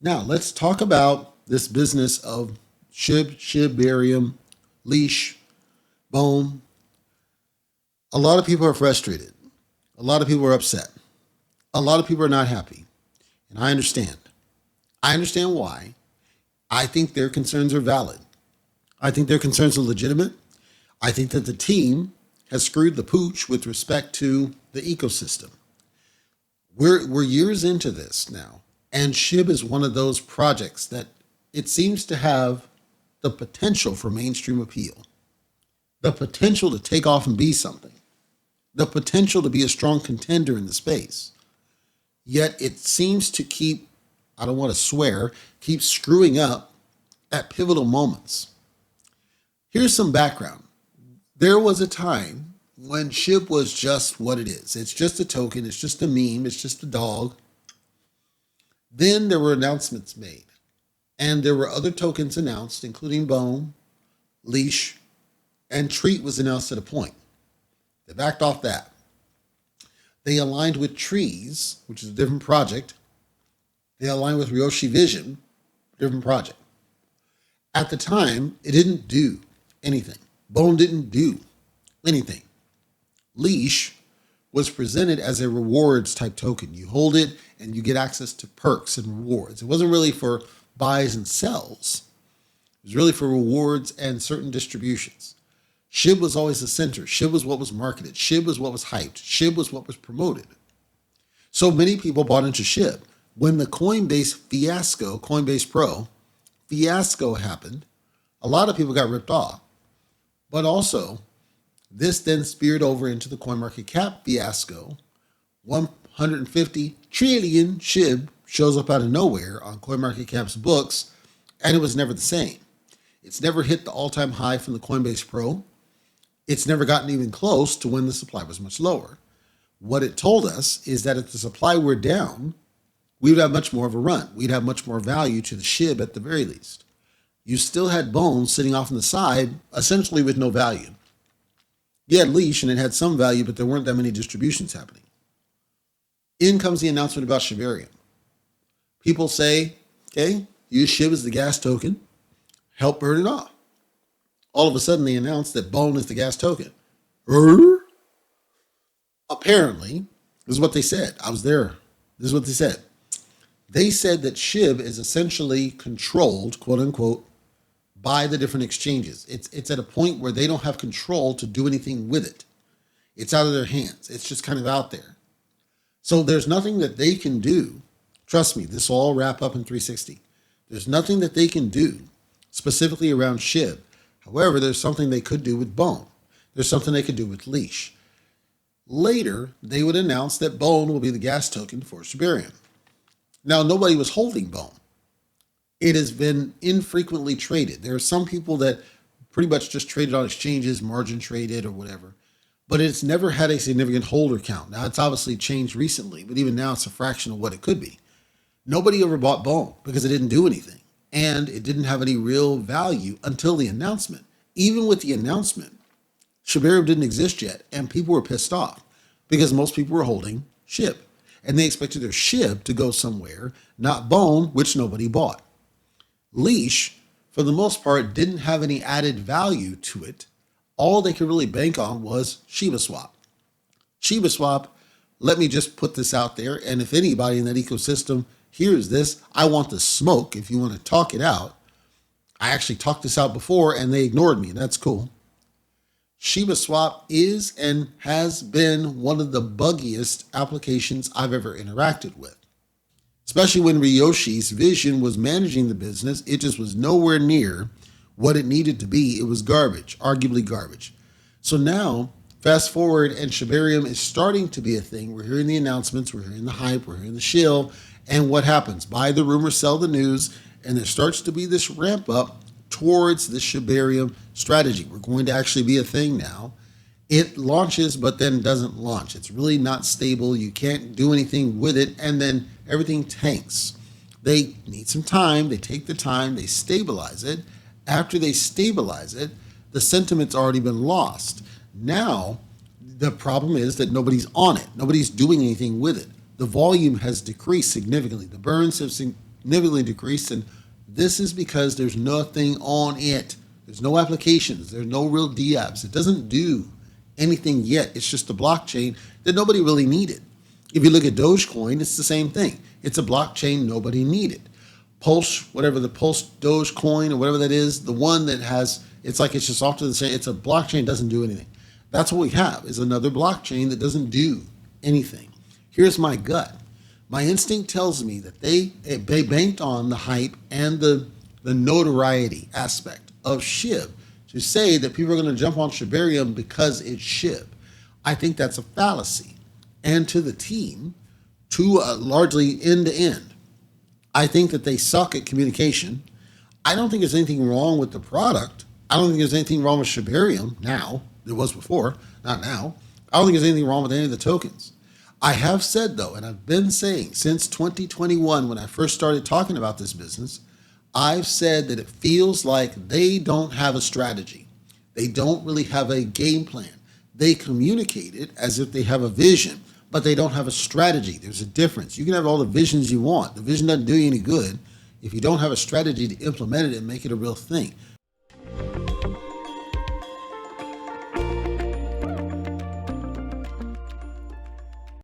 Now, let's talk about this business of SHIB, barium, leash, bone. A lot of people are frustrated. A lot of people are upset. A lot of people are not happy. And I understand. I understand why. I think their concerns are valid. I think their concerns are legitimate. I think that the team has screwed the pooch with respect to the ecosystem. We're years into this now, and SHIB is one of those projects that it seems to have the potential for mainstream appeal, the potential to take off and be something, the potential to be a strong contender in the space. Yet it seems to keep, I don't want to swear, keep screwing up at pivotal moments. Here's some background. There was a time when SHIB was just what it is. It's just a token. It's just a meme. It's just a dog. Then there were announcements made. And there were other tokens announced, including Bone, Leash, and Treat was announced at a point. They backed off that. They aligned with Trees, which is a different project. They aligned with Ryoshi Vision, different project. At the time, it didn't do anything. Bone didn't do anything. Leash was presented as a rewards type token. You hold it and you get access to perks and rewards. It wasn't really for buys and sells. It was really for rewards and certain distributions. SHIB was always the center. SHIB was what was marketed. SHIB was what was hyped. SHIB was what was promoted. So many people bought into SHIB. When the Coinbase fiasco, Coinbase Pro fiasco happened, a lot of people got ripped off. But also, this then speared over into the CoinMarketCap fiasco. 150 trillion SHIB shows up out of nowhere on CoinMarketCap's books, and it was never the same. It's never hit the all-time high from the Coinbase Pro. It's never gotten even close to when the supply was much lower. What it told us is that if the supply were down, we would have much more of a run. We'd have much more value to the SHIB at the very least. You still had Bone sitting off on the side, essentially with no value. You had Leash and it had some value, but there weren't that many distributions happening. In comes the announcement about Shibarium. People say, okay, use SHIB as the gas token, help burn it off. All of a sudden they announced that Bone is the gas token. Apparently, this is what they said. I was there. This is what they said. They said that SHIB is essentially controlled, quote unquote, by the different exchanges. It's at a point where they don't have control to do anything with it. It's out of their hands. It's just kind of out there. So there's nothing that they can do. Trust me, this will all wrap up in 360. There's nothing that they can do specifically around SHIB. However, there's something they could do with Bone. There's something they could do with Leash. Later, they would announce that Bone will be the gas token for Shibarium. Now, nobody was holding Bone. It has been infrequently traded. There are some people that pretty much just traded on exchanges, margin traded or whatever, but it's never had a significant holder count. Now, it's obviously changed recently, but even now it's a fraction of what it could be. Nobody ever bought Bone because it didn't do anything, and it didn't have any real value until the announcement. Even with the announcement, Shibarium didn't exist yet, and people were pissed off because most people were holding SHIB, and they expected their SHIB to go somewhere, not Bone, which nobody bought. Leash, for the most part, didn't have any added value to it. All they could really bank on was Shiba Swap. Shiba Swap, let me just put this out there, and if anybody in that ecosystem hears this, I want the smoke if you want to talk it out. I actually talked this out before, and they ignored me. That's cool. Shiba Swap is and has been one of the buggiest applications I've ever interacted with. Especially when Ryoshi's Vision was managing the business, it just was nowhere near what it needed to be. It was garbage, arguably garbage. So now, fast forward, and Shibarium is starting to be a thing. We're hearing the announcements, we're hearing the hype, we're hearing the shill, and what happens? Buy the rumor, sell the news, and there starts to be this ramp up towards the Shibarium strategy. We're going to actually be a thing now. It launches, but then doesn't launch. It's really not stable. You can't do anything with it, and then everything tanks. They need some time. They take the time. They stabilize it. After they stabilize it, the sentiment's already been lost. Now, the problem is that nobody's on it. Nobody's doing anything with it. The volume has decreased significantly. The burns have significantly decreased. And this is because there's nothing on it. There's no applications. There's no real DApps. It doesn't do anything yet. It's just a blockchain that nobody really needed. If you look at Dogecoin, it's the same thing. It's a blockchain nobody needed. Pulse, whatever the Pulse Dogecoin or whatever that is, the one that has, it's like it's just off to the same, it's a blockchain, doesn't do anything. That's what we have, is another blockchain that doesn't do anything. Here's my gut. My instinct tells me that they banked on the hype and the notoriety aspect of SHIB to say that people are going to jump on Shibarium because it's SHIB. I think that's a fallacy. And to the team, largely end to end, I think that they suck at communication. I don't think there's anything wrong with the product. I don't think there's anything wrong with Shibarium now. There was before, not now. I don't think there's anything wrong with any of the tokens. I have said, though, and I've been saying since 2021 when I first started talking about this business, I've said that it feels like they don't have a strategy. They don't really have a game plan. They communicate it as if they have a vision, but they don't have a strategy. There's a difference. You can have all the visions you want. The vision doesn't do you any good if you don't have a strategy to implement it and make it a real thing.